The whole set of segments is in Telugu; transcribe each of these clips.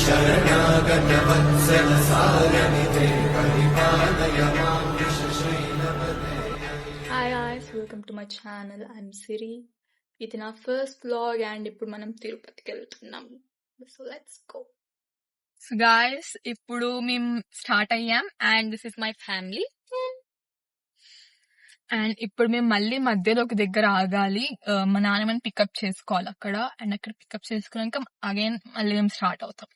शरणागत वत्सल सारनिधे परिपालय मां वृषशैलपते. Hi guys, welcome to my channel. I'm Siri. ఇది నా ఫస్ట్ వ్లాగ్ అండ్ ఇప్పుడు మనం తిరుపతికి వెళ్తున్నాం. So let's go. So guys, ఇప్పుడు మేము స్టార్ట్ అయ్యాం and this is my family. And ఇప్పుడు మేము మళ్ళీ మధ్యలో ఒక దగ్గర ఆగాలి. మా నాన్నమ్మని పికప్ చేసుకోవాలి అక్కడ. అండ్ అక్కడ పికప్ చేసుకున్నాక అగైన్ మళ్ళీ మేము స్టార్ట్ అవుతాం.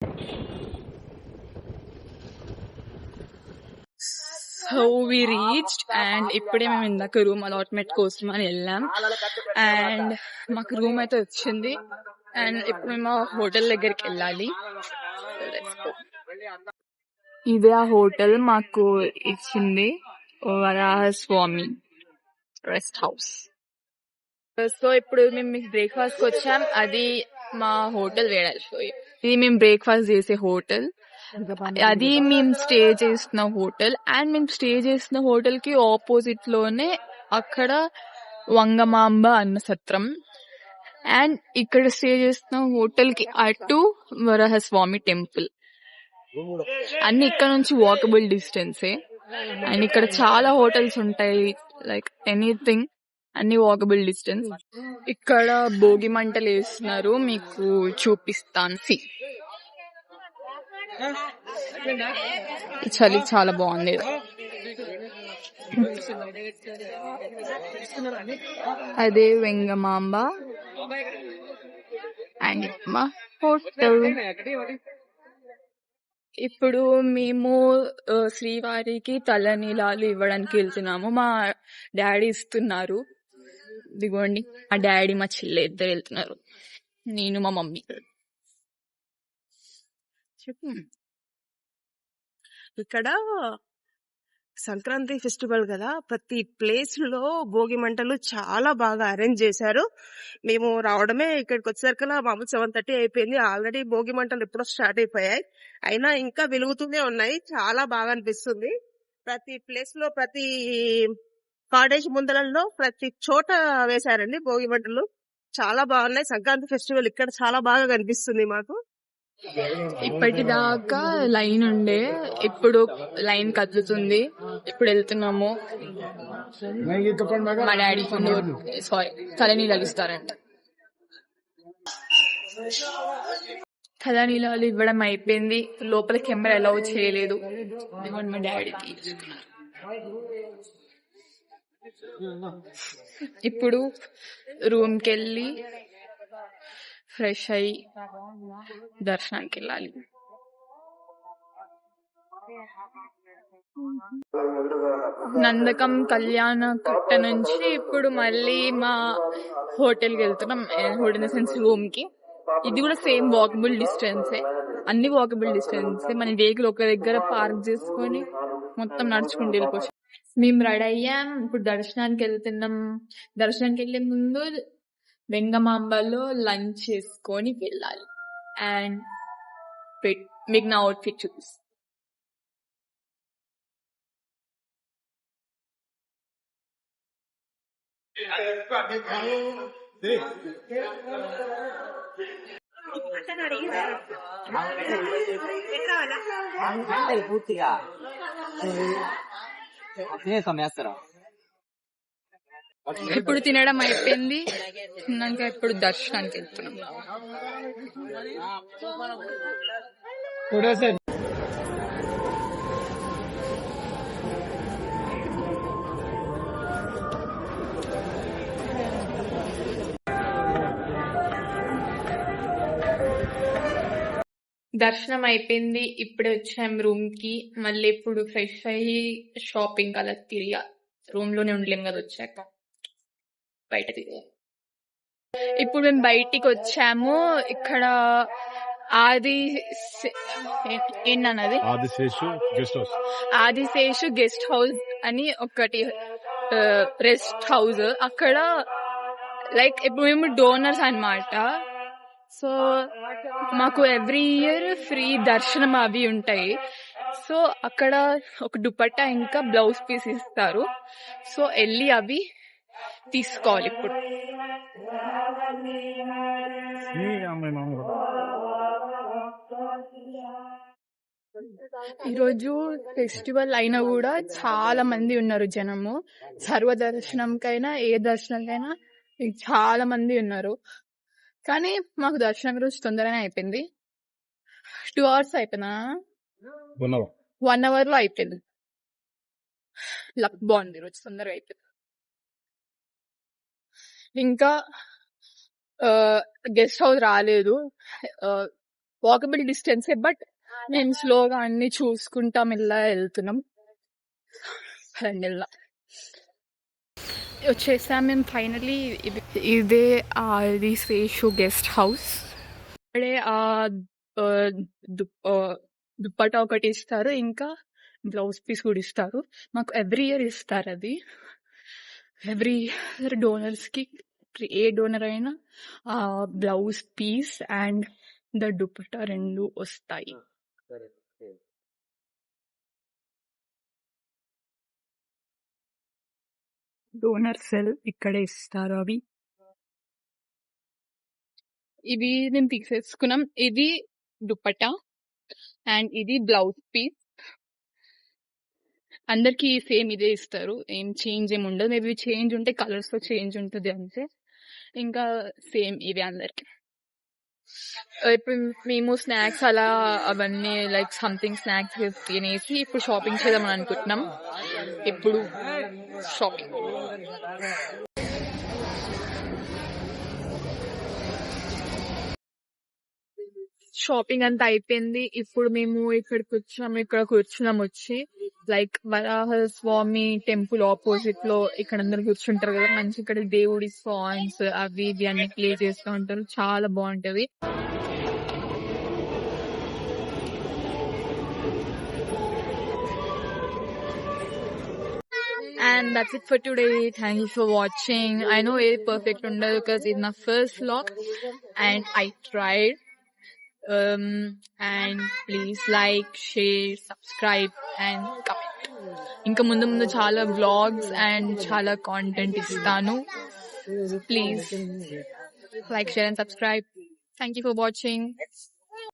సో వి రీచ్డ్ అండ్ ఇప్పుడే మేము ఇందాక రూమ్ అలాట్మెంట్ కోసం అని వెళ్ళాం అండ్ మాకు రూమ్ అయితే వచ్చింది. అండ్ ఇప్పుడు మేము హోటల్ దగ్గరికి వెళ్ళాలి. ఇదే ఆ హోటల్ మాకు ఇచ్చింది, వరాహస్వామి రెస్ట్ హౌస్. సో ఇప్పుడు మేము మీకు బ్రేక్ఫాస్ట్ కి వచ్చాం. అది మా హోటల్ వేడాలి. సో ఇది మేము బ్రేక్ఫాస్ట్ చేసే హోటల్, అది మేము స్టే చేస్తున్న హోటల్. అండ్ మేము స్టే చేస్తున్న హోటల్ కి ఆపోజిట్ లోనే అక్కడ వంగమాంబ అన్న సత్రం. అండ్ ఇక్కడ స్టే చేస్తున్న హోటల్ కి అటు వరాహస్వామి టెంపుల్. అన్ని ఇక్కడ నుంచి వాకబుల్ డిస్టెన్సే. అండ్ ఇక్కడ చాలా హోటల్స్ ఉంటాయి, లైక్ ఎనీథింగ్, అన్ని వాకబుల్ డిస్టెన్స్. ఇక్కడ భోగి మంటలు వేస్తున్నారు, మీకు చూపిస్తాను. చలి చాలా బాగుంది. అదే వెంగమాంబ అండ్ మా హోటల్. ఇప్పుడు మేము శ్రీవారికి తలనీలాలు ఇవ్వడానికి వెళ్తున్నాము. మా డాడీ ఇస్తున్నారు. దిగోండి, మా డాడీ మా చెల్లె ఇద్దరు వెళ్తున్నారు, నేను మా మమ్మీ. ఇక్కడ సంక్రాంతి ఫెస్టివల్ కదా, ప్రతి ప్లేస్ లో భోగి మంటలు చాలా బాగా అరేంజ్ చేశారు. మేము రావడమే ఇక్కడికి వచ్చేసరికల్లా మామూలు 7:30 అయిపోయింది. ఆల్రెడీ భోగి మంటలు ఎప్పుడో స్టార్ట్ అయిపోయాయి, అయినా ఇంకా వెలుగుతూనే ఉన్నాయి. చాలా బాగా అనిపిస్తుంది. ప్రతి ప్లేస్ లో, ప్రతి కాటేజ్ ముందలలో ప్రతి చోట వేశారండి భోగి మంటలు. చాలా బాగున్నాయి. సంక్రాంతి ఫెస్టివల్ ఇక్కడ చాలా బాగా కనిపిస్తుంది మాకు. ఇప్పటిదాకా లైన్ ఉండే, ఇప్పుడు లైన్ కదులుతుంది. ఇప్పుడు వెళ్తున్నాము. మా డాడీ తలనీలాలు ఇస్తారంట. తలనీలాలు ఇవ్వడం అయిపోయింది. లోపల కెమెరా అలౌ చేయలేదు. మా డాడీ తీసుకున్నారు. ఇప్పుడు రూమ్ కి వెళ్ళి ఫ్రెష్ అయ్యి దర్శనానికి వెళ్ళాలి. నందకం కళ్యాణ కట్ట నుంచి ఇప్పుడు మళ్ళీ మా హోటల్కి వెళ్తున్నాం. హోటల్ సెన్స్ రూమ్ కి. ఇది కూడా సేమ్ వాకబుల్ డిస్టెన్సే, అన్ని వాకబుల్ డిస్టెన్సే. మన వెహికల్ ఒక దగ్గర పార్క్ చేసుకొని మొత్తం నడుచుకుంటూ వెళ్ళిపోవచ్చు. మేము రెడీ అయ్యాం, ఇప్పుడు దర్శనానికి వెళ్తున్నాం. దర్శనానికి వెళ్లే ముందు వెంగమాంబలో లంచ్ చేసుకొని వెళ్ళాలి. అండ్ మీకు నా అవుట్ఫిట్ చూపిస్తాను. ఇప్పుడు తినడం అయిపోయింది. తిన్నాక ఇప్పుడు దర్శనానికి వెళ్తున్నాం. దర్శనం అయిపోయింది. ఇప్పుడే వచ్చాం రూమ్ కి. మళ్ళీ ఇప్పుడు ఫ్రెష్ అయ్యి షాపింగ్ అలా తిరిగా. రూమ్ లోనే ఉండలేం కదా, వచ్చాక బయట తిరిగా. ఇప్పుడు మేము బయటికి వచ్చాము. ఇక్కడ ఏంటన్నది ఆదిశేషు గెస్ట్ హౌస్ అని ఒకటి రెస్ట్ హౌస్. అక్కడ లైక్ ఇప్పుడు మేము డోనర్స్ అన్నమాట. సో మాకు ఎవ్రీ ఇయర్ ఫ్రీ దర్శనం అవి ఉంటాయి. సో అక్కడ ఒక దుపట్టా ఇంకా బ్లౌజ్ పీస్ ఇస్తారు. సో వెళ్ళి అవి తీసుకోవాలి. ఇప్పుడు ఈరోజు ఫెస్టివల్ అయినా కూడా చాలా మంది ఉన్నారు జనము. సర్వదర్శనంకైనా ఏ దర్శనంకైనా చాలా మంది ఉన్నారు. కానీ మాకు దర్శనం ఈరోజు తొందరగానే అయిపోయింది. 2 hours అయిపోయినా 1 hour లో అయిపోయింది. లక్ బాగుంది ఈరోజు తొందరగా అయిపోయింది. ఇంకా గెస్ట్ హౌస్ రాలేదు. వాకబుల్ డిస్టెన్సే, బట్ మేము స్లోగా అన్ని చూసుకుంటా మెల్లగా వెళ్తున్నాం. వచ్చేసాం మేము ఫైనలీ. ఇదే ఆది శేషు గెస్ట్ హౌస్. ఇక్కడే దుప్పటా ఒకటి ఇస్తారు, ఇంకా బ్లౌజ్ పీస్ కూడా ఇస్తారు. మాకు ఎవ్రీ ఇయర్ ఇస్తారు అది. ఎవ్రీ ఇయర్ డోనర్స్ కి ఏ డోనర్ అయినా blouse piece and the dupatta 2 వస్తాయి. డోనర్ సెల్ ఇక్కడే ఇస్తారు. ఇవి మేము తీసేసుకున్నాం. ఇది దుపట్టా అండ్ ఇది బ్లౌజ్ పీస్. అందరికి సేమ్ ఇదే ఇస్తారు, ఏం చేంజ్ ఏమి ఉండదు. మేబీ చేంజ్ ఉంటే కలర్స్ లో చేంజ్ ఉంటుంది అంతే. ఇంకా సేమ్ ఇవే అందరికి. ఇప్పుడు మేము స్నాక్స్ అలా అవన్నీ లైక్ సంథింగ్ స్నాక్స్ తినేసి ఇప్పుడు షాపింగ్ చేద్దామని అనుకుంటున్నాం. ఇప్పుడు షాపింగ్ షాపింగ్ అంతా అయిపోయింది. ఇప్పుడు మేము ఇక్కడ కూర్చున్నాం వచ్చి లైక్ వరాహ స్వామి టెంపుల్ ఆపోజిట్ లో. ఇక్కడ అందరు కూర్చుంటారు కదా, మంచి ఇక్కడ దేవుడి సాంగ్స్ అవి ఇవి అన్ని ప్లే చేస్తూ ఉంటారు. చాలా బాగుంటది. And that's it for today. Thank you for watching. I know it's perfect because it's my first vlog and I tried. And please like, share, subscribe and comment. ఇంకా ముందు చాలా vlogs and చాలా content ఇస్తాను. Please like, share and subscribe. Thank you for watching.